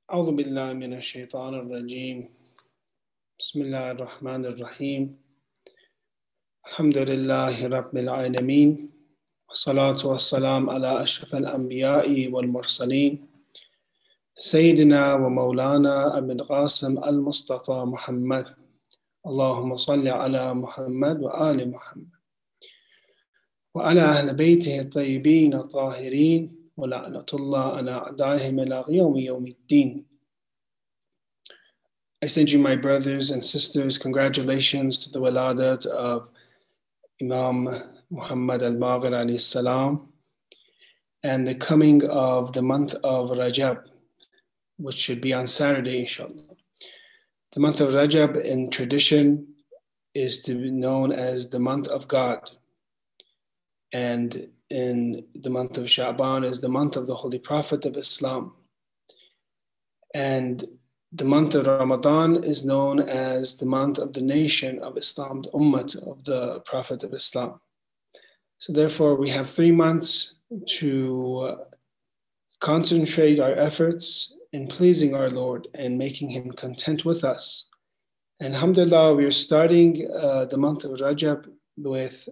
أعوذ بالله من الشيطان الرجيم بسم الله الرحمن الرحيم الحمد لله رب العالمين والصلاة والسلام على أشرف الأنبياء والمرسلين سيدنا ومولانا أبي القاسم المصطفى محمد اللهم صل على محمد وآل محمد وعلى أهل بيته الطيبين الطاهرين ولعنة الله على أعدائهم إلى يوم الدين. I send you, my brothers and sisters, congratulations to the waladat of Imam Muhammad al-Baqir alayhi salam and the coming of the month of Rajab, which should be on Saturday, inshallah. The month of Rajab in tradition is to be known as the month of God. And in the month of Sha'ban is the month of the Holy Prophet of Islam. And the month of Ramadan is known as the month of the nation of Islam, the Ummah of the Prophet of Islam. So therefore, we have 3 months to concentrate our efforts in pleasing our Lord and making Him content with us. And alhamdulillah, we are starting the month of Rajab with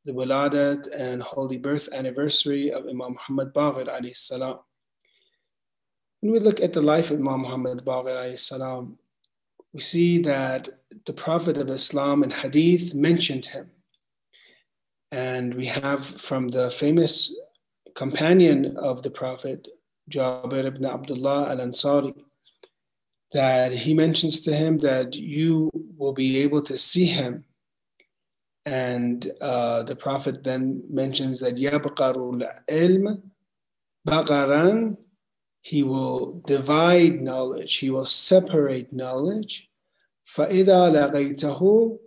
the Wiladat and holy birth anniversary of Imam Muhammad Baqir alayhi salam. When we look at the life of Imam Muhammad Baqir alayhi salam, we see that the Prophet of Islam in Hadith mentioned him. And we have from the famous companion of the Prophet, Jabir ibn Abdullah al-Ansari, that he mentions to him that you will be able to see him. And the Prophet then mentions that يَبْقَرُ الْعِلْمِ بَقَرًا, he will divide knowledge, he will separate knowledge. فَإِذَا لَقَيْتَهُ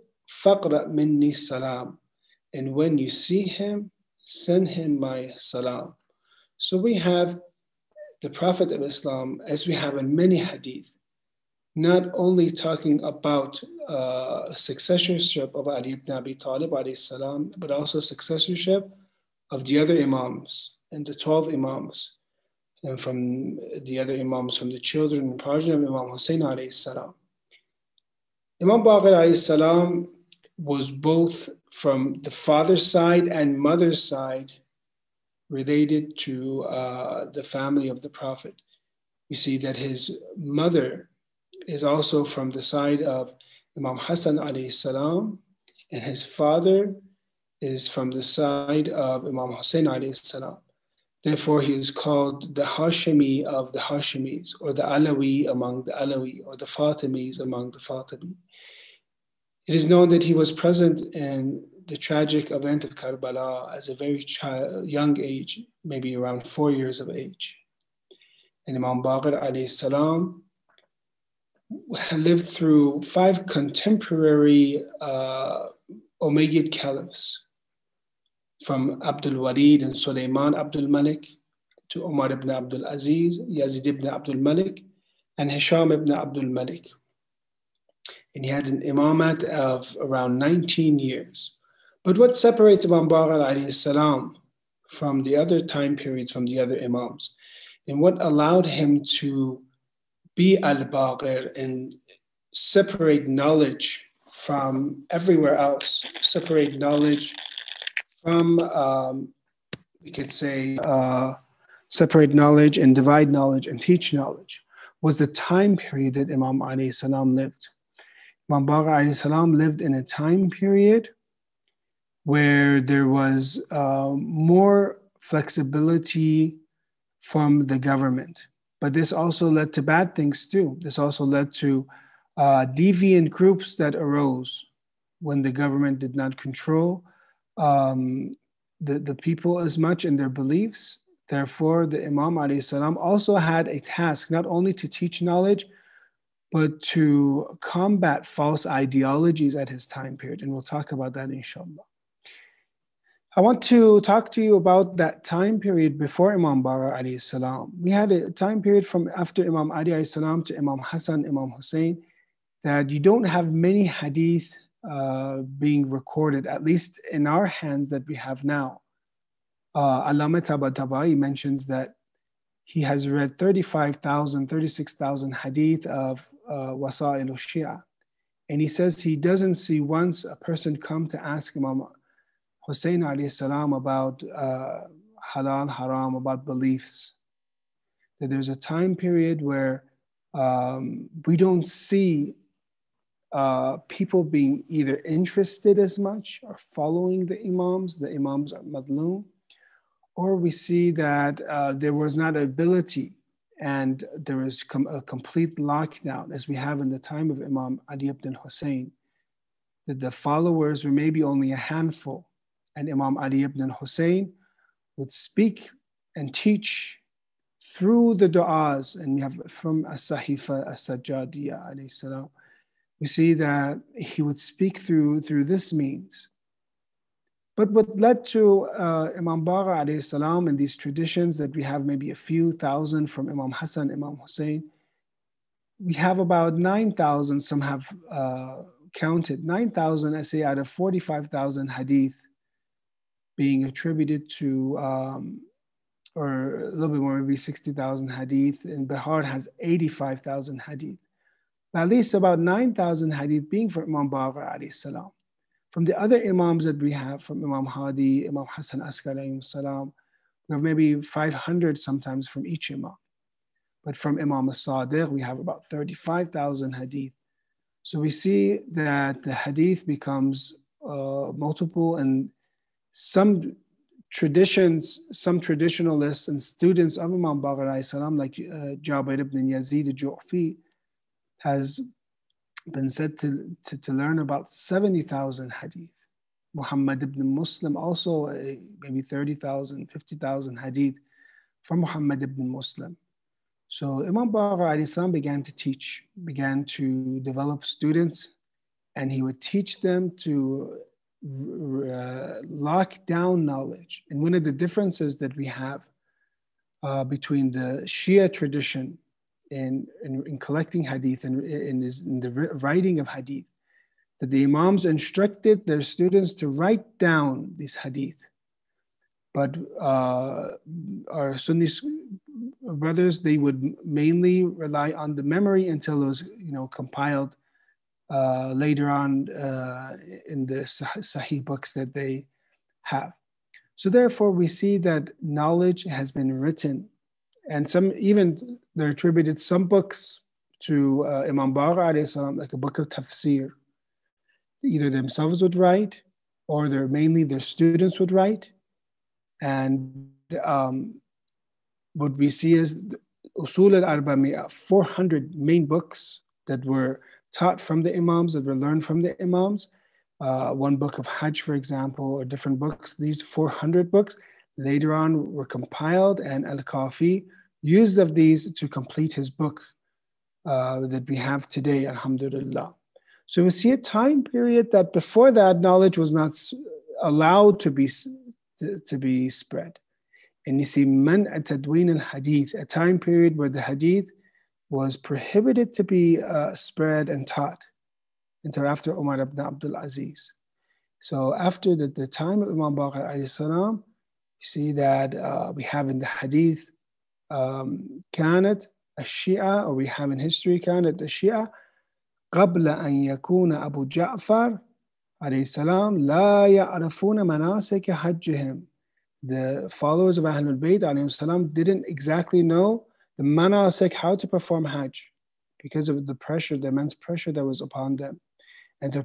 فَقْرَأْ مِنِّي السَّلَامِ, and when you see him, send him my salam. So we have the Prophet of Islam, as we have in many hadith, not only talking about successorship of Ali ibn Abi Talib alayhi salam, but also successorship of the other Imams and the 12 Imams, and from the other Imams from the children and progeny of Imam Hussein alayhi salam. Imam Baqir alayhi salam was both from the father's side and mother's side related to the family of the Prophet. We see that his mother is also from the side of Imam Hassan alayhi salam, and his father is from the side of Imam Hussein alayhi salam. Therefore, he is called the Hashimi of the Hashimis, or the Alawi among the Alawi, or the Fatimis among the Fatimi. It is known that he was present in the tragic event of Karbala as a very young age, maybe around 4 years of age. And Imam Baqir alayhi salam lived through 5 contemporary Umayyad caliphs, from Abdul Walid and Sulaiman Abdul Malik to Umar ibn Abdul Aziz, Yazid ibn Abdul Malik, and Hisham ibn Abdul Malik. And he had an imamat of around 19 years. But what separates Imam Baqir alayhi salam from the other time periods, from the other imams, and what allowed him to be al-Baqir and separate knowledge from everywhere else, separate knowledge from, we could say, separate knowledge and divide knowledge and teach knowledge, was the time period that Imam alayhi salam lived. Imam Baqir alayhi salam lived in a time period where there was more flexibility from the government. But this also led to bad things too. This also led to deviant groups that arose when the government did not control the people as much in their beliefs. Therefore, the Imam alayhi salam also had a task not only to teach knowledge, but to combat false ideologies at his time period. And we'll talk about that inshallah. I want to talk to you about that time period before Imam Baqir alayhi salam. We had a time period from after Imam Ali alayhi salam to Imam Hassan, Imam Hussein, that you don't have many hadith being recorded, at least in our hands that we have now. Allama Tabatabai mentions that he has read 35,000, 36,000 hadith of Wasa'il al-Shia. And he says he doesn't see once a person come to ask Imam Hussein alayhi salam about halal, haram, about beliefs. That there's a time period where we don't see people being either interested as much or following the Imams are madloom, or we see that there was not ability and there is a complete lockdown, as we have in the time of Imam Ali ibn Hussein, that the followers were maybe only a handful, and Imam Ali ibn Hussein would speak and teach through the du'as. And we have from As-Sahifa As-Sajjadiyya alayhi salam, we see that he would speak through this means. But what led to Imam Baqir alayhi salam and these traditions that we have maybe a few thousand from Imam Hassan, Imam Hussein, we have about 9,000, some have counted, 9,000, I say, out of 45,000 hadith being attributed to, or a little bit more, maybe 60,000 hadith, and Bihar has 85,000 hadith. At least about 9,000 hadith being from Imam Baqir alayhi salam. From the other Imams that we have, from Imam Hadi, Imam Hassan Askar alayhi salam, we have maybe 500 sometimes from each Imam. But from Imam As-Sadiq, we have about 35,000 hadith. So we see that the hadith becomes multiple, and some traditions, some traditionalists and students of Imam Baqir alayhi salam, like Jabir ibn Yazid al-Ju'fi, has been said to learn about 70,000 hadith. Muhammad ibn Muslim also maybe 30,000, 50,000 hadith from Muhammad ibn Muslim. So Imam Baqir alayhi salam began to teach, began to develop students, and he would teach them to lock down knowledge. And one of the differences that we have between the Shia tradition in collecting hadith and in the writing of hadith, that the Imams instructed their students to write down these hadith. But our Sunni brothers, they would mainly rely on the memory until it was, compiled later on in the Sahih books that they have. So therefore, we see that knowledge has been written, and some even they're attributed some books to Imam Baqir alayhi salam, like a book of tafsir. Either themselves would write, or mainly their students would write. And what we see is Usul al-Arba'iyya, 400 main books that were taught from the Imams, that were learned from the Imams. One book of Hajj, for example, or different books. These 400 books later on were compiled, and Al-Kafi used of these to complete his book that we have today, alhamdulillah. So we see a time period that before that knowledge was not allowed to be spread. And you see man at-tadween al-hadith, a time period where the hadith was prohibited to be spread and taught until after Umar ibn Abdul Aziz. So after the time of Imam Baqir alayhi salam, you see that we have in the hadith كانت الشيعة, or we have in history كانت الشيعة قبل أن يكون أبو جعفر عليه السلام لا يعرفون مناسك حجهم. The followers of Ahlul Bayt alayhi salam didn't exactly know the manasik, how to perform Hajj, because of the pressure, the immense pressure that was upon them, and the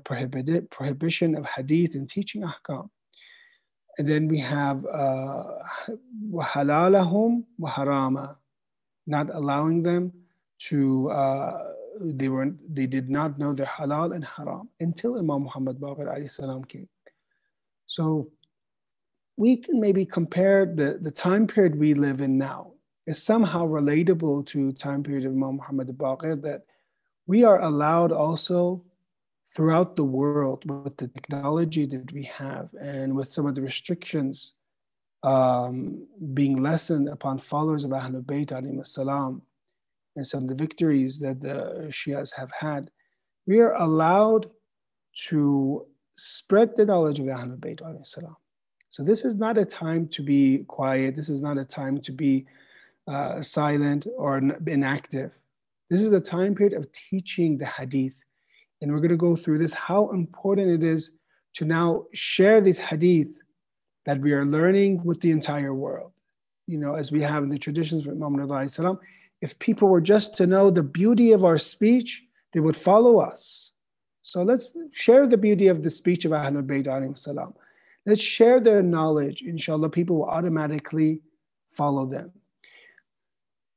prohibition of hadith and teaching ahkam. And then we have وَحَلَالَهُمْ وَحَرَامًا, not allowing them to, they did not know their halal and haram until Imam Muhammad Baqir alayhi salam came. So we can maybe compare the time period we live in now is somehow relatable to time period of Imam Muhammad Baqir, that we are allowed also throughout the world with the technology that we have and with some of the restrictions being lessened upon followers of Ahlul Bayt alayhim salam, and some of the victories that the Shias have had, we are allowed to spread the knowledge of Ahlul Bayt alayhim salam. So this is not a time to be quiet. This is not a time to be silent or inactive. This is the time period of teaching the hadith. And we're going to go through this, how important it is to now share this hadith that we are learning with the entire world. You know, as we have in the traditions of Imam Razavian, if people were just to know the beauty of our speech, they would follow us. So let's share the beauty of the speech of Ahlul Bayt alayhi salam. Let's share their knowledge. Inshallah, people will automatically follow them.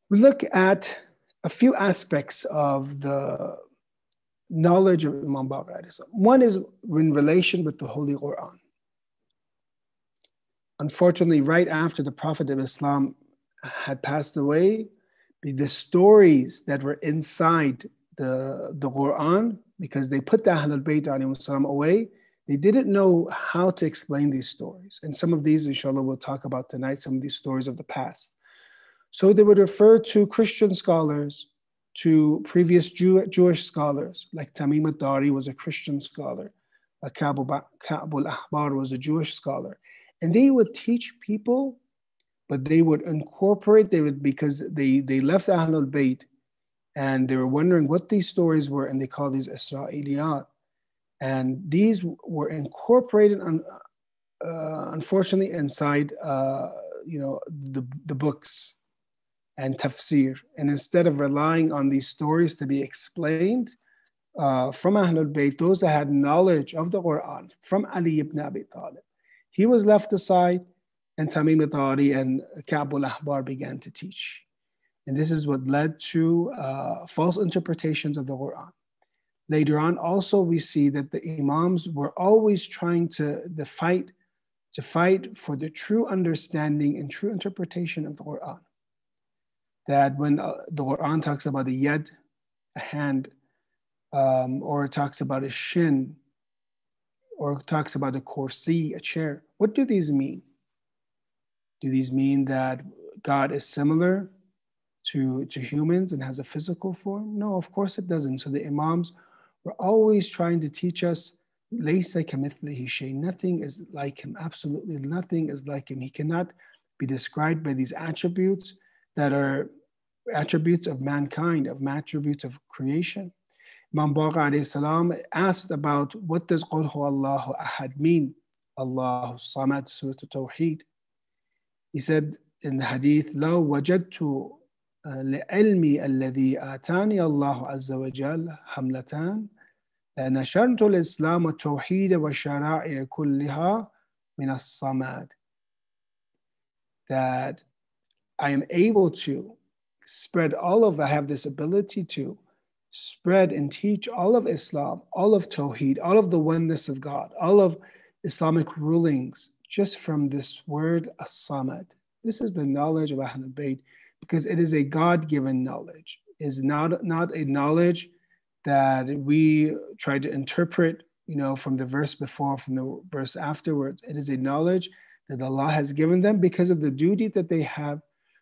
We look at a few aspects of the knowledge of Imam Baqir. One is in relation with the Holy Quran. Unfortunately, right after the Prophet of Islam had passed away, the stories that were inside the Quran, because they put the Ahlul Bayt away, they didn't know how to explain these stories. And some of these, inshallah, we'll talk about tonight, some of these stories of the past. So they would refer to Christian scholars, to previous Jewish scholars, like Tamim al-Dari was a Christian scholar, Ka'b al-Ahbar was a Jewish scholar. And they would teach people, but they would incorporate, because they left Ahlul Bayt and they were wondering what these stories were, and they call these Isra'iliyat. And these were incorporated, unfortunately, inside the books and tafsir. And instead of relying on these stories to be explained from Ahlul Bayt, those that had knowledge of the Quran, from Ali ibn Abi Talib, he was left aside, and Tamim al-Dari and Ka'b al-Ahbar began to teach. And this is what led to false interpretations of the Quran. Later on, also we see that the Imams were always trying to fight for the true understanding and true interpretation of the Quran. That when the Quran talks about a yad, a hand, or it talks about a shin, or it talks about a kursi, a chair, what do these mean? Do these mean that God is similar to humans and has a physical form? No, of course it doesn't. So the Imams were always trying to teach us, لَيْسَ كَمِثْلِهِ شَيْءٍ, nothing is like him, absolutely nothing is like him. He cannot be described by these attributes that are attributes of mankind, of attributes of creation. Imam Baqir alayhi salam asked about, what does Qul huwa Allahu ahad mean? Allahu samad, Surah Tawheed. He said in the hadith, لَوْ وَجَدْتُ لِعِلْمِي الَّذِي آتَانِي اللَّهُ عَزَّ وَجَلَّ حَمْلَتَانِ لَنَشَرْتُ الْإِسْلَامَ وَالتَّوْحِيدَ وَالشَّرَائِعَ كُلِّهَا مِنَ الصَّمَدِ. That I am able to spread I have this ability to spread and teach all of Islam, all of Tawheed, all of the oneness of God, all of Islamic rulings, just from this word, as-samad. This is the knowledge of Ahlul Bayt, because it is a God-given knowledge. It is not a knowledge that we try to interpret, from the verse before, from the verse afterwards. It is a knowledge that Allah has given them because of the duty that they have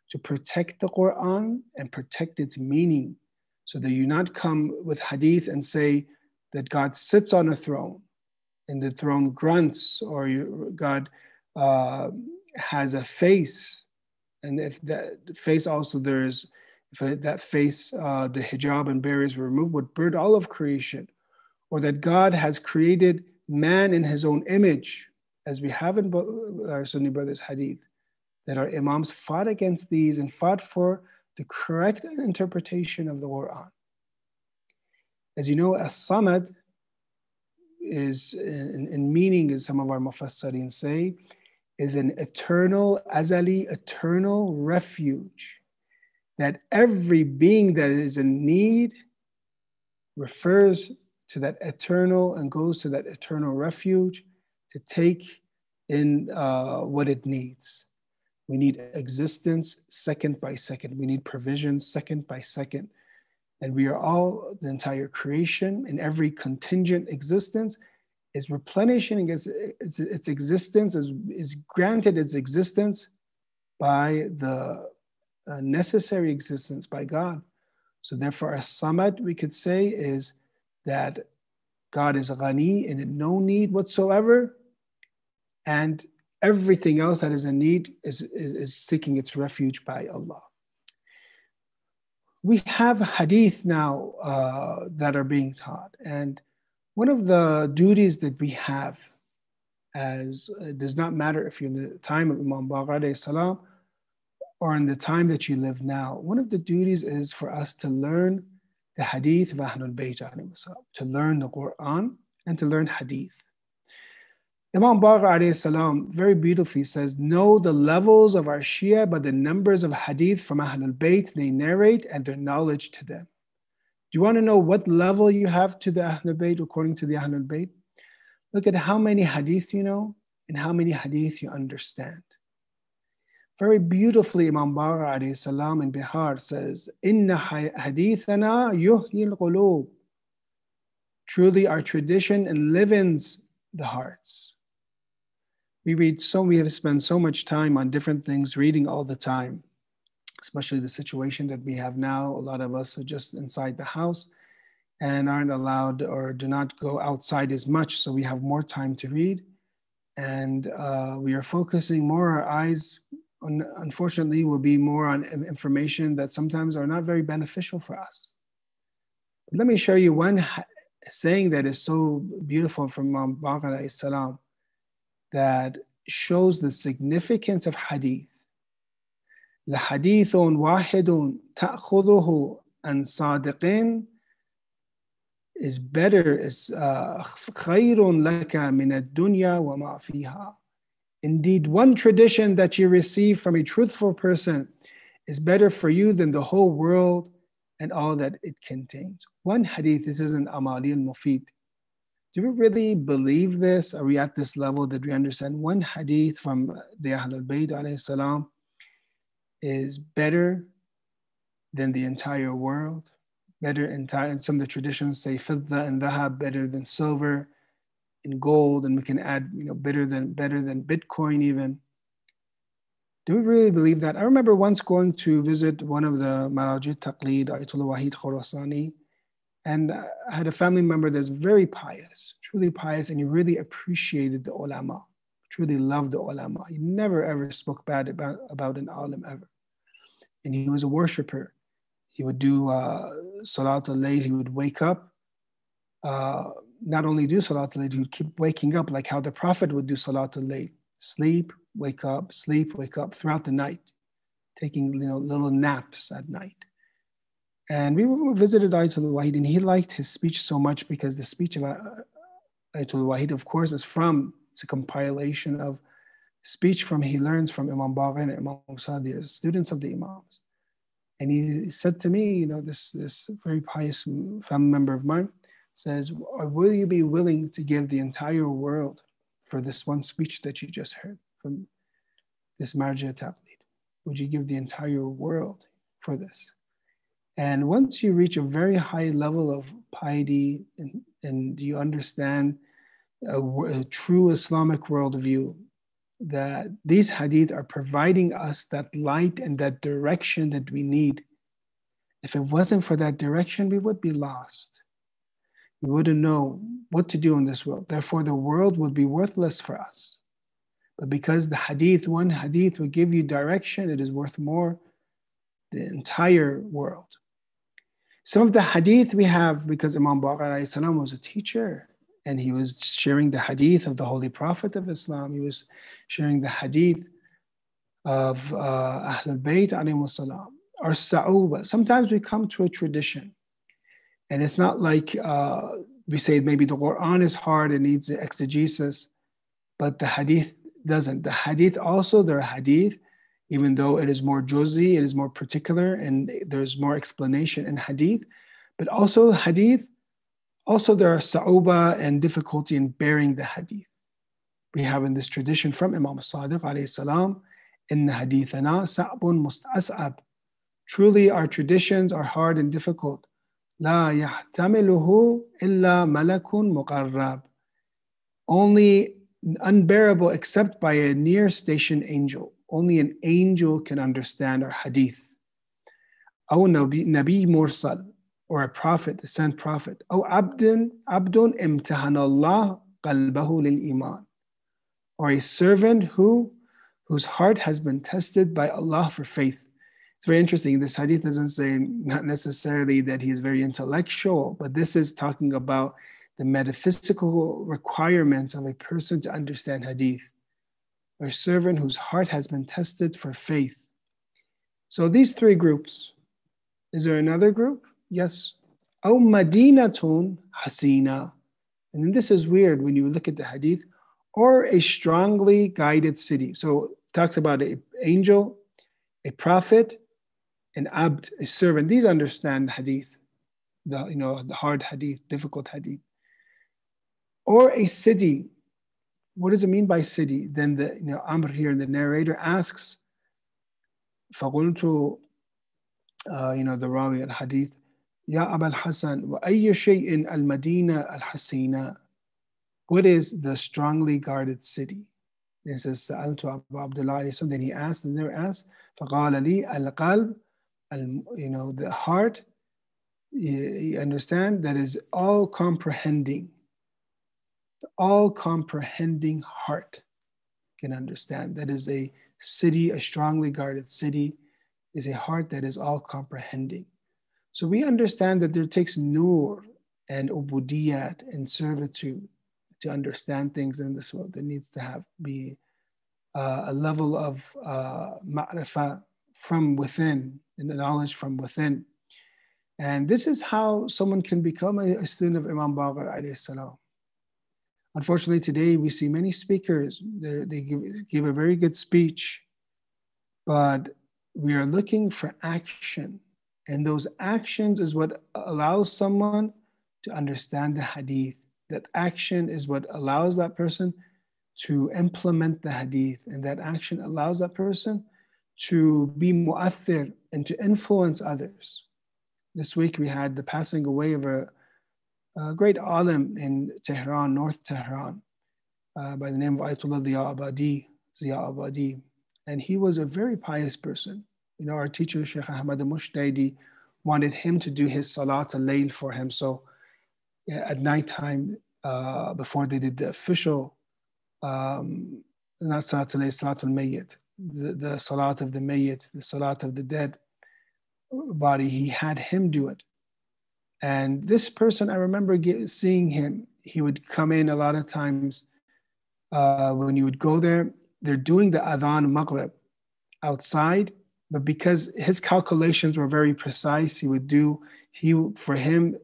to protect the Quran and protect its meaning. So that you not come with hadith and say that God sits on a throne and the throne grunts, or God has a face. And if that face also if that face, the hijab and barriers were removed, would burn all of creation. Or that God has created man in his own image, as we have in our Sunni brothers' hadith, that our Imams fought against these and fought for the correct interpretation of the Quran. As you know, as-samad is, in meaning, as some of our mufassirin say, is an eternal, azali, eternal refuge. That every being that is in need refers to that eternal and goes to that eternal refuge to take in what it needs. We need existence second by second. We need provision second by second. And we are all, the entire creation, and every contingent existence is replenishing its existence, is granted its existence by the necessary existence by God. So therefore, as-samad, we could say, is that God is ghani, and in no need whatsoever, and everything else that is in need is seeking its refuge by Allah. we have hadith now that are being taught. And one of the duties that we have, as it does not matter if you're in the time of Imam Baqir alayhi salam or in the time that you live now, one of the duties is for us to learn the hadith of Ahlul Bayt alayhi salam, to learn the Quran and to learn hadith. Imam Baqir alayhi salam very beautifully says, know the levels of our Shia by the numbers of hadith from Ahlul Bayt they narrate and their knowledge to them. Do you want to know what level you have to the Ahlul Bayt according to the Ahlul Bayt? Look at how many hadith you know and how many hadith you understand. Very beautifully, Imam Baqir alayhi salam in Bihar says, Inna hadithana yuhyi al-qulub. Truly our tradition enlivens the hearts. We have spent so much time on different things, reading all the time, especially the situation that we have now. A lot of us are just inside the house and aren't allowed or do not go outside as much. So we have more time to read. And we are focusing more, our eyes, unfortunately, will be more on information that sometimes are not very beneficial for us. Let me show you one saying that is so beautiful from Imam Baqir alayhi salam that shows the significance of hadith. لحديث واحد تأخذه عن صادق is better, is خير لك من الدنيا وما فيها. Indeed, one tradition that you receive from a truthful person is better for you than the whole world and all that it contains. One hadith, this isn't Amali al-Mufid. Do we really believe this? Are we at this level that we understand one hadith from the Ahlul Bayt alayhi salam is better than the entire world? Better and some of the traditions say fidda and dhahab, better than silver and gold, and we can add, better than Bitcoin even. Do we really believe that? I remember once going to visit one of the Marajid Taqleed, Ayatollah Wahid Khorasani, and I had a family member that's very pious, truly pious, and he really appreciated the ulama, truly loved the ulama. He never ever spoke bad about an alim ever. And he was a worshiper. He would do Salat al-Layl, he would wake up, not only do Salat al-Layl, he would keep waking up like how the Prophet would do Salat al-Layl. Sleep, wake up throughout the night, taking little naps at night. And we visited Ayatollah Wahid, and he liked his speech so much because the speech of Ayatollah Wahid, of course, it's a compilation of speech he learns from Imam Baqir and Imam Sadi, students of the Imams. And he said to me, this very pious family member of mine says, will you be willing to give the entire world for this one speech that you just heard from this Marja Taqleed? Would you give the entire world for this? And once you reach a very high level of piety and you understand a true Islamic worldview, that these hadith are providing us that light and that direction that we need. If it wasn't for that direction, we would be lost. We wouldn't know what to do in this world. Therefore, the world would be worthless for us. But because one hadith will give you direction, it is worth more the entire world. Some of the hadith we have because Imam Baqir alayhi salam was a teacher, and he was sharing the hadith of the Holy Prophet of Islam. He was sharing the hadith of Ahlul Bayt alayhi salam, or Sa'uba. Sometimes we come to a tradition, and it's not like we say maybe the Quran is hard and needs exegesis, but the hadith doesn't. The hadith also, there are hadith, even though it is more juz'i, it is more particular, and there's more explanation in hadith, but also hadith, also there are sa'uba and difficulty in bearing the hadith. We have in this tradition from Imam Sadiq alayhi salam, inna hadithana sa'bun mustas'ab. Truly our traditions are hard and difficult. La yahtamiluhu illa malakun muqarrab. Only unbearable except by a near station angel. Only an angel can understand our hadith. Aw nabi mursal, or a prophet, a sent prophet. Aw abdun imtahana Allah qalbahu lil iman, or a servant whose heart has been tested by Allah for faith. It's very interesting. This hadith doesn't say not necessarily that he is very intellectual, but this is talking about the metaphysical requirements of a person to understand hadith. A servant whose heart has been tested for faith. So these three groups. Is there another group? Yes. أو مدينة حسينة. And then this is weird when you look at the hadith. Or a strongly guided city. So it talks about an angel, a prophet, an abd, a servant. These understand hadith, the hard hadith, difficult hadith. Or a city. What does it mean by city? Then the Amr here, the narrator asks, فقلت, the Rawi al-Hadith, يا أبا الحسن وأي شيء المدينة الحسينة. What is the strongly guarded city? It says, سألت أبا عبد الله. Then he asked, and they asked, فقال لي القلب, the heart. You understand? That is all comprehending. The all comprehending heart can understand. That is a city, a strongly guarded city, is a heart that is all comprehending. So we understand that there takes nur and ubudiyat and servitude to understand things in this world. There needs to be a level of ma'rifah from within, and the knowledge from within. And this is how someone can become a student of Imam Baqir alayhi salam. Unfortunately, today we see many speakers, they give a very good speech, but we are looking for action. And those actions is what allows someone to understand the hadith. That action is what allows that person to implement the hadith. And that action allows that person to be mu'athir and to influence others. This week we had the passing away of a great alim in Tehran, North Tehran, by the name of Ayatollah Ziya Abadi. And he was a very pious person. Our teacher, Sheikh Ahmad al-Mushtaidi, wanted him to do his salat al-layl for him. So at nighttime, before they did the official, not salat al-layl, salat al-mayyit, the salat of the mayyit, the salat of the dead body, he had him do it. And this person, I remember seeing him, he would come in a lot of times when you would go there, they're doing the adhan maghrib outside, but because his calculations were very precise, for him,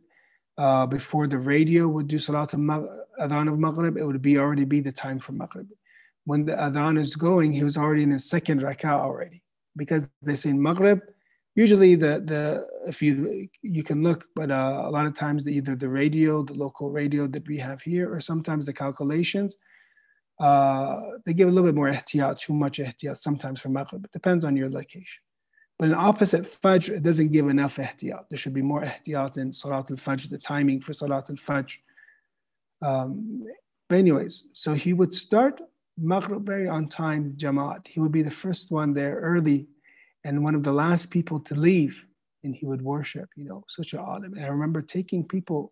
before the radio would do salat adhan of maghrib, it would already be the time for maghrib. When the adhan is going, he was already in his second rak'ah already. Because they say in maghrib, usually if you can look, but a lot of times either the radio, the local radio that we have here, or sometimes the calculations, they give a little bit more ihtiyat, too much ihtiyat sometimes for maghrib. It depends on your location. But in opposite fajr, it doesn't give enough ihtiyat. There should be more ihtiyat in salat al-fajr, the timing for salat al-fajr. But anyways, so he would start maghrib very on time, the jamaat. He would be the first one there early and one of the last people to leave, and he would worship, such an alim. And I remember taking people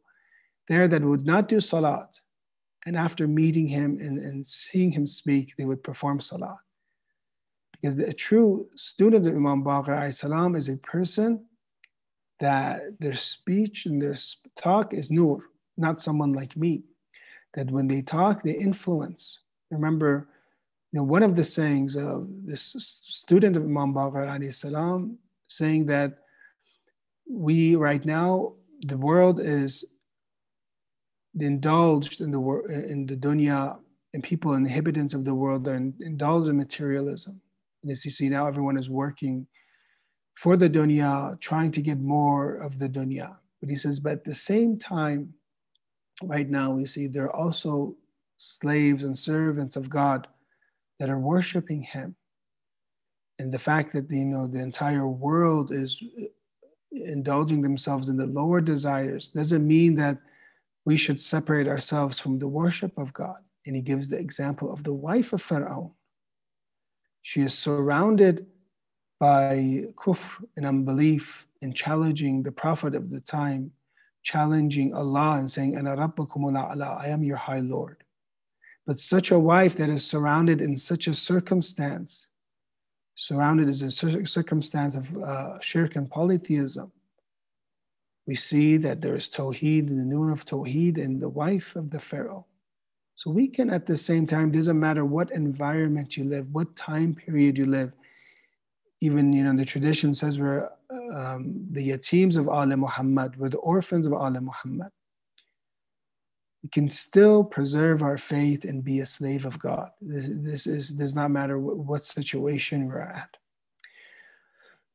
there that would not do salat, and after meeting him and seeing him speak, they would perform salat. Because a true student of Imam Baqir salam is a person that their speech and their talk is nur, not someone like me. That when they talk, they influence. Remember, one of the sayings of this student of Imam Baqir salam, saying that we right now, the world is indulged in the dunya, and people, inhabitants of the world, are indulged in materialism. And as you see now, everyone is working for the dunya, trying to get more of the dunya. But he says, but at the same time, right now we see there are also slaves and servants of God that are worshiping him. And the fact that the entire world is indulging themselves in the lower desires doesn't mean that we should separate ourselves from the worship of God. And he gives the example of the wife of Pharaoh. She is surrounded by kufr and unbelief and challenging the Prophet of the time, challenging Allah and saying, Ana rabbakum ala, I am your high Lord. But such a wife that is surrounded in such a circumstance, surrounded as a circumstance of shirk and polytheism. We see that there is Tawheed and the Nur of Tawheed in the wife of the Pharaoh. So we can at the same time, doesn't matter what environment you live, what time period you live. Even, the tradition says we're the yateems of al-Muhammad, we're the orphans of al-Muhammad. We can still preserve our faith and be a slave of God. This does not matter what situation we're at.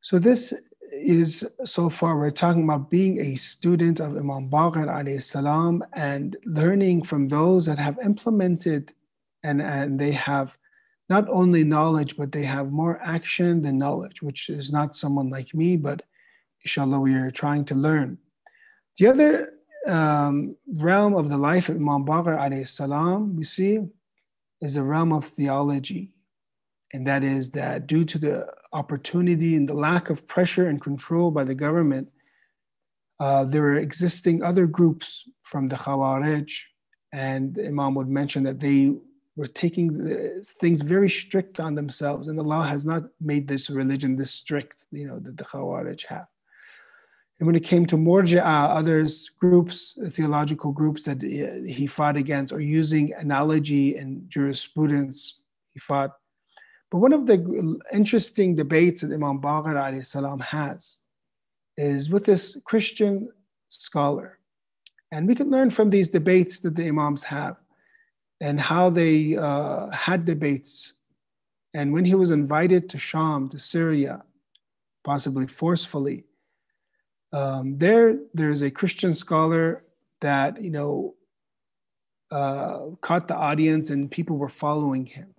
So this is, so far, we're talking about being a student of Imam Baqir alayhi salam and learning from those that have implemented and they have not only knowledge, but they have more action than knowledge, which is not someone like me, but inshallah, we are trying to learn. The other realm of the life of Imam Baqir alayhi salam, we see, is the realm of theology. And that is that due to the opportunity and the lack of pressure and control by the government, there were existing other groups from the Khawarij, and Imam would mention that they were taking things very strict on themselves, and Allah has not made this religion this strict, that the Khawarij have. And when it came to Murji'a, others groups, theological groups that he fought against, or using analogy and jurisprudence, he fought. But one of the interesting debates that Imam Baqir alayhi salam has is with this Christian scholar. And we can learn from these debates that the Imams have and how they had debates. And when he was invited to Sham, to Syria, possibly forcefully, there's a Christian scholar that, caught the audience and people were following him.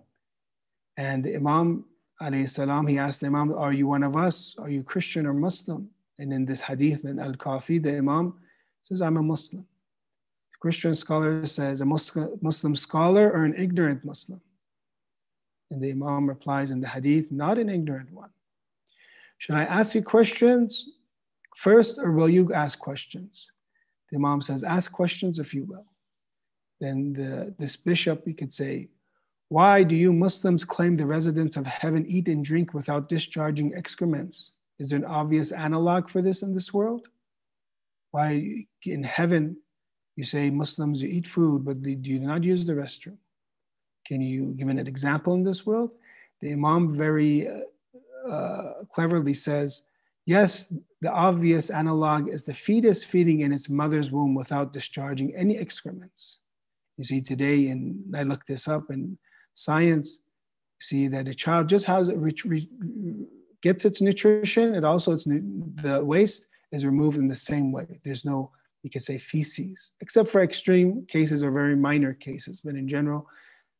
And the Imam alayhi salam, he asked the Imam, are you one of us? Are you Christian or Muslim? And in this hadith in al-Kafi, the Imam says, I'm a Muslim. The Christian scholar says, a Muslim scholar or an ignorant Muslim? And the Imam replies in the hadith, not an ignorant one. Should I ask you questions first, or will you ask questions? The Imam says, ask questions if you will. Then this bishop, he could say, why do you Muslims claim the residents of heaven eat and drink without discharging excrements? Is there an obvious analog for this in this world? Why in heaven you say Muslims, you eat food, but do you not use the restroom? Can you give an example in this world? The Imam very cleverly says, yes, the obvious analog is the fetus feeding in its mother's womb without discharging any excrements. You see today, and I looked this up in science, you see that a child just gets its nutrition, and also the waste is removed in the same way. There's no, you could say, feces, except for extreme cases or very minor cases. But in general,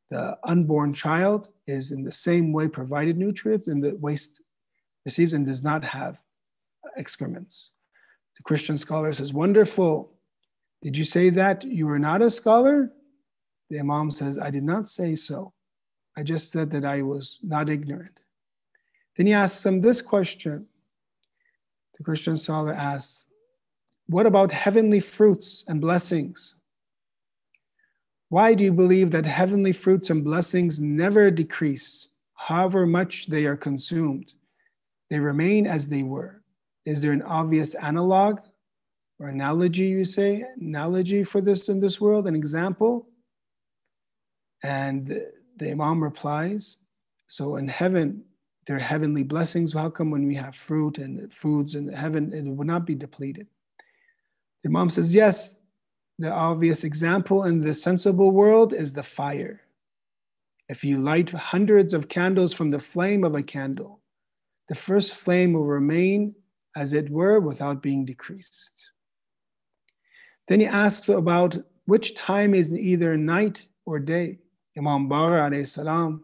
the unborn child is in the same way provided nutrients, and the waste receives and does not have excrements. The Christian scholar says, wonderful. Did you say that you were not a scholar? The Imam says, I did not say so. I just said that I was not ignorant. Then he asks him this question. The Christian scholar asks, what about heavenly fruits and blessings? Why do you believe that heavenly fruits and blessings never decrease, however much they are consumed? They remain as they were. Is there an obvious analog or analogy, you say, analogy for this in this world, an example? And the Imam replies, so in heaven, there are heavenly blessings. How come when we have fruit and foods in heaven, it would not be depleted? The Imam says, yes, the obvious example in the sensible world is the fire. If you light hundreds of candles from the flame of a candle, the first flame will remain as it were without being decreased. Then he asks about which time is either night or day. Imam Baqir alayhi salam,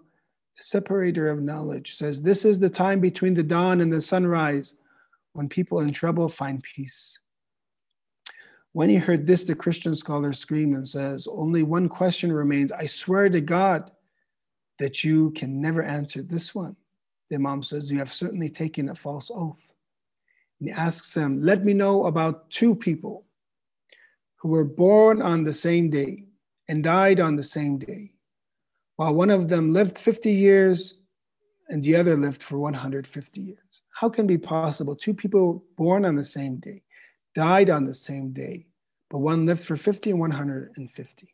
the separator of knowledge, says this is the time between the dawn and the sunrise when people in trouble find peace. When he heard this, the Christian scholar screamed and says, only one question remains. I swear to God that you can never answer this one. The Imam says, you have certainly taken a false oath. And he asks him, let me know about two people who were born on the same day and died on the same day. While one of them lived 50 years and the other lived for 150 years. How can it be possible? Two people born on the same day, died on the same day, but one lived for 50 and 150.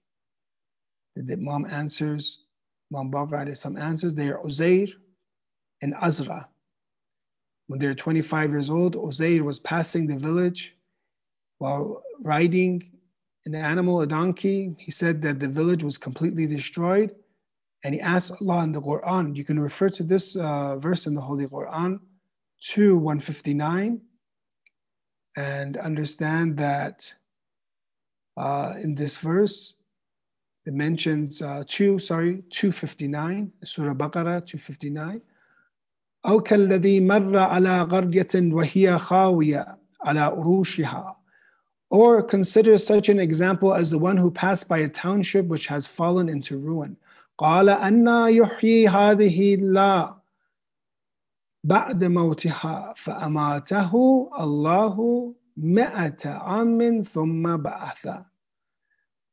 The Imam answers, Imam Baqir answers, they are Uzair and Azra. When they were 25 years old, Uzair was passing the village while riding an animal, a donkey. He said that the village was completely destroyed. And he asked Allah in the Quran, you can refer to this verse in the Holy Quran, 159, and understand that in this verse, it mentions 259, Surah Baqarah 259. أو كالذي مر على قرية وهي خاوية على عروشها. Or consider such an example as the one who passed by a township which has fallen into ruin. قال أنا يحيي هذه الله بعد موتها فأماته الله 100 عام ثم بعثه.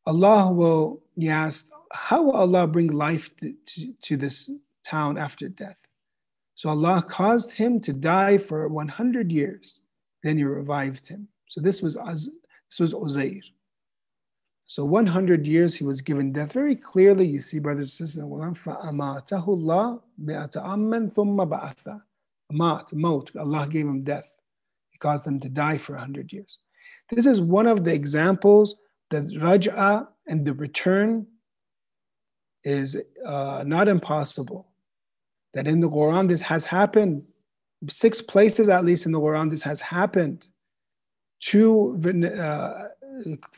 Allah will, he asked, how will Allah bring life to this town after death? So Allah caused him to die for 100 years. Then he revived him. So this was Uzair. So 100 years he was given death. Very clearly, you see, brothers and sisters, فَأَمَاتَهُ اللَّهُ مِئَةَ عَامٍ ثُمَّ بَعَثَهُ. Maut, Allah gave him death. He caused him to die for 100 years. This is one of the examples that Raj'a and the return is not impossible. That in the Quran this has happened. 6 places at least in the Quran this has happened. 2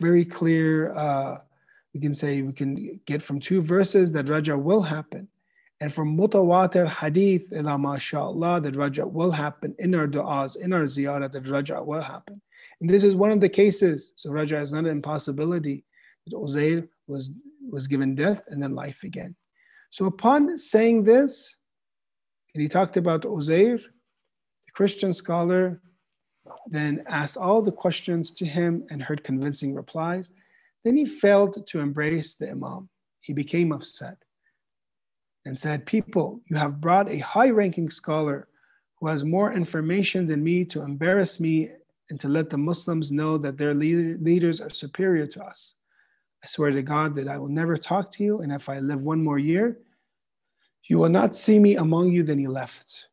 very clear, we can get from 2 verses that Raj'a will happen. And from mutawatir hadith, ila mashallah, that Raj'a will happen in our du'as, in our ziyarah, that Raj'a will happen. And this is one of the cases. So Raj'a is not an impossibility. That Uzair was given death and then life again. So upon saying this, and he talked about Uzair, the Christian scholar then asked all the questions to him and heard convincing replies. Then he failed to embrace the Imam. He became upset and said, people, you have brought a high-ranking scholar who has more information than me to embarrass me and to let the Muslims know that their leaders are superior to us. I swear to God that I will never talk to you, and if I live 1 more year, you will not see me among you. Then he left.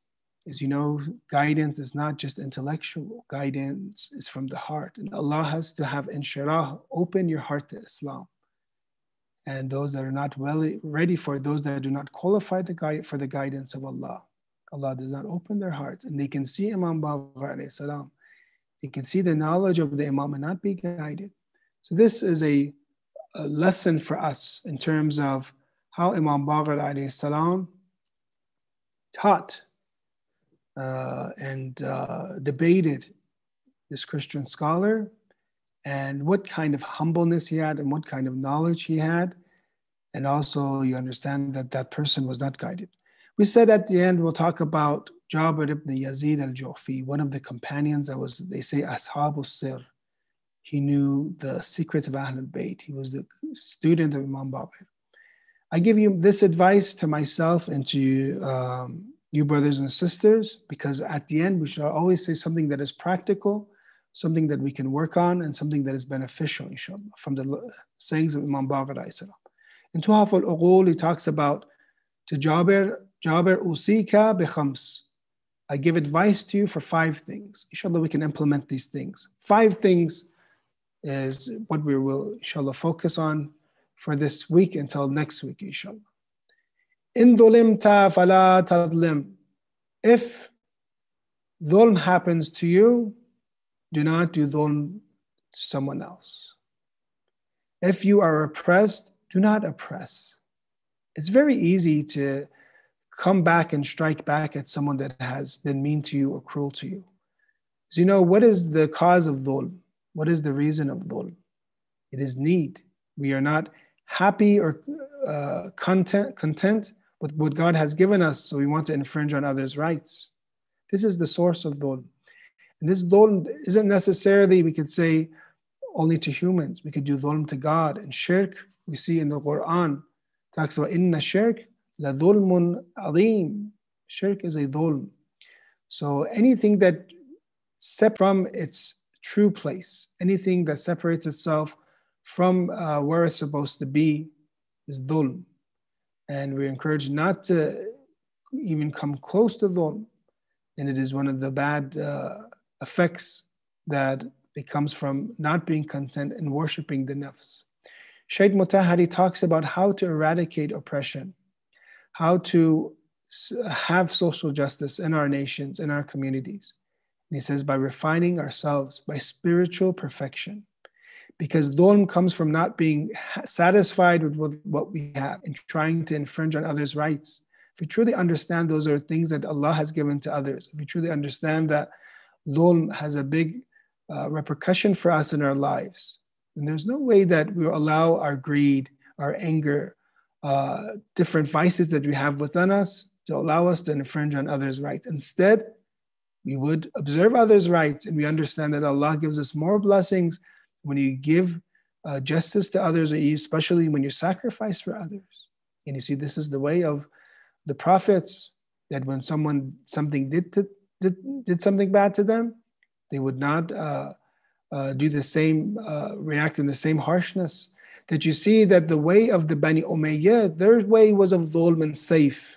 As you know, guidance is not just intellectual. Guidance is from the heart. And Allah has to have inshirah, open your heart to Islam. And those that are not ready for it, those that do not qualify for the guidance of Allah, Allah does not open their hearts. And they can see Imam Baqir alayhi salam. They can see the knowledge of the Imam and not be guided. So this is a lesson for us in terms of how Imam Baqir alayhi salam taught and debated this Christian scholar, and what kind of humbleness he had and what kind of knowledge he had. And also you understand that that person was not guided. We said at the end, we'll talk about Jabir ibn Yazid al-Ju'fi, one of the companions that was, they say, Ashabu Sir. He knew the secrets of Ahlul Bayt. He was the student of Imam Baqir. I give you this advice to myself and to you brothers and sisters, because at the end, we should always say something that is practical, something that we can work on, and something that is beneficial, inshallah, from the sayings of Imam Baqir alayhi salam. In Tuhaf al-Uqul, he talks about to Jabir usika bi khams. I give advice to you for 5 things. Inshallah, we can implement these things. 5 things is what we will, inshallah, focus on for this week until next week, inshallah. In dhulimta fala tadlim. If dhulm happens to you, do not do dhulm to someone else. If you are oppressed, do not oppress. It's very easy to come back and strike back at someone that has been mean to you or cruel to you. So you know, what is the cause of dhulm? What is the reason of dhulm? It is need. We are not happy or content with what God has given us, so we want to infringe on others' rights. This is the source of dhulm. And this dhulm isn't necessarily, we could say, only to humans. We could do dhulm to God. And shirk, we see in the Quran, talks about inna shirk la dhulmun azeem. Shirk is a dhulm. So anything that separates from its true place, anything that separates itself from where it's supposed to be is dhulm. And we're encouraged not to even come close to dhulm. And it is one of the bad effects that it comes from not being content and worshiping the nafs. Seyed Mutahari talks about how to eradicate oppression, how to have social justice in our nations, in our communities. And he says, by refining ourselves, by spiritual perfection. Because dhulm comes from not being satisfied with what we have and trying to infringe on others' rights. If we truly understand those are things that Allah has given to others, if we truly understand that dhulm has a big repercussion for us in our lives, then there's no way that we will allow our greed, our anger, different vices that we have within us to allow us to infringe on others' rights. Instead, we would observe others' rights, and we understand that Allah gives us more blessings when you give justice to others, especially when you sacrifice for others. And you see, this is the way of the prophets, that when something did something bad to them, they would not do the same, react in the same harshness. That you see that the way of the Bani Umayyah, their way was of dhulm and sayf.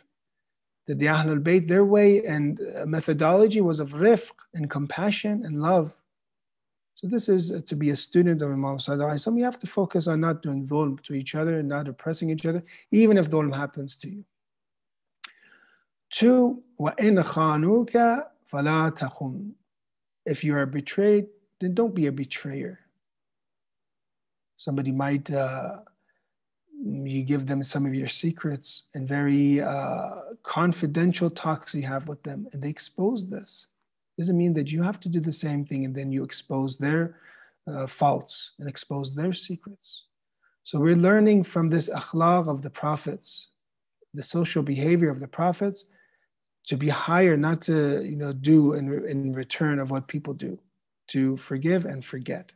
That the Ahlul Bayt, their way and methodology was of rifq and compassion and love. So this is to be a student of Imam Sallallahu Alaihi Wasallam. You have to focus on not doing dhulm to each other and not oppressing each other, even if dhulm happens to you. 2, وَإِنْ خَانُوكَ فَلَا تَخُنْ. If you are betrayed, then don't be a betrayer. Somebody might, you give them some of your secrets and very confidential talks you have with them, and they expose this. Doesn't mean that you have to do the same thing and then you expose their faults and expose their secrets. So we're learning from this akhlaq of the prophets, the social behavior of the prophets, to be higher, not to do in return of what people do, to forgive and forget.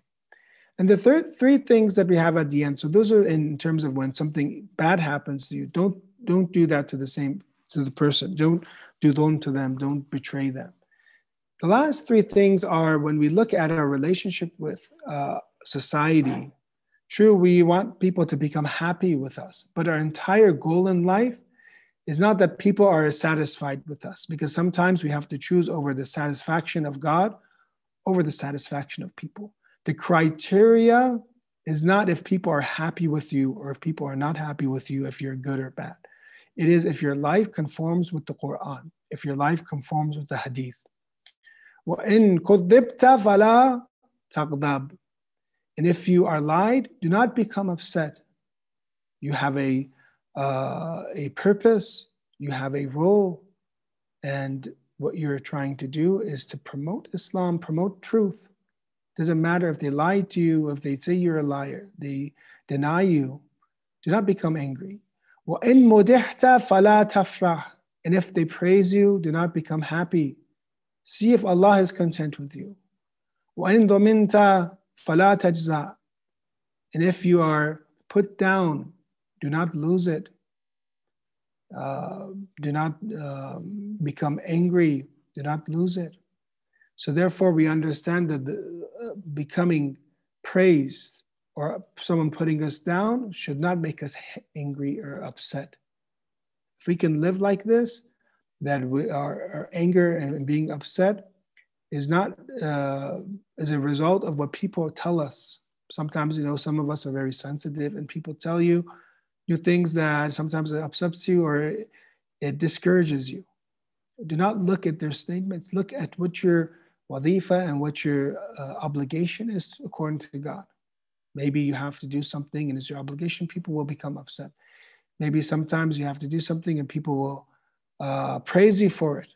And the three things that we have at the end, so those are in terms of when something bad happens to you, don't do that to the person. Don't do dhulm to them, don't betray them. The last 3 things are when we look at our relationship with society. True, we want people to become happy with us, but our entire goal in life is not that people are satisfied with us, because sometimes we have to choose over the satisfaction of God over the satisfaction of people. The criteria is not if people are happy with you or if people are not happy with you, if you're good or bad. It is if your life conforms with the Quran, if your life conforms with the Hadith. وَإِن كُذِّبْتَ فَلَا تَغْضَبْ. And if you are lied, do not become upset. You have a purpose, you have a role, and what you're trying to do is to promote Islam, promote truth. Doesn't matter if they lie to you, if they say you're a liar, they deny you. Do not become angry. وَإِن مُدِحْتَ فَلَا تَفْرَحْ. And if they praise you, do not become happy. See if Allah is content with you. وَإِن ضُمِنْتَ فَلَا تَجْزَعْ. And if you are put down, do not lose it. Do not become angry. Do not lose it. So therefore, we understand that becoming praised or someone putting us down should not make us angry or upset. If we can live like this, that our anger and being upset is not as a result of what people tell us. Sometimes, some of us are very sensitive, and people tell you things that sometimes it upsets you or it discourages you. Do not look at their statements. Look at what your wadhifa and what your obligation is according to God. Maybe you have to do something and it's your obligation, people will become upset. Maybe sometimes you have to do something and people will praise you for it.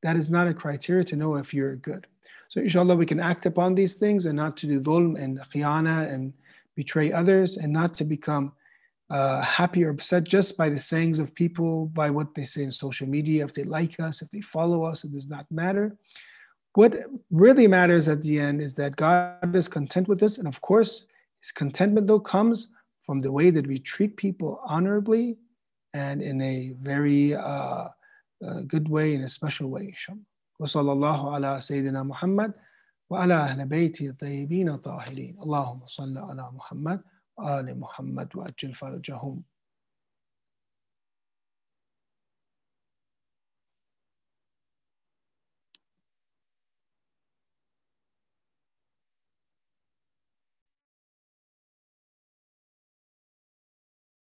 That is not a criteria to know if you're good. So inshallah, we can act upon these things and not to do dhulm and khiyana and betray others, and not to become happy or upset just by the sayings of people, by what they say in social media. If they like us, if they follow us, it does not matter. What really matters at the end is that God is content with us. And of course, his contentment though comes from the way that we treat people honorably and in a very good way, in a special way, inshallah. وصلى الله على سيدنا محمد وعلى أهل بيته الطيبين الطاهرين اللهم صل على محمد وآل محمد وأجل فرجهم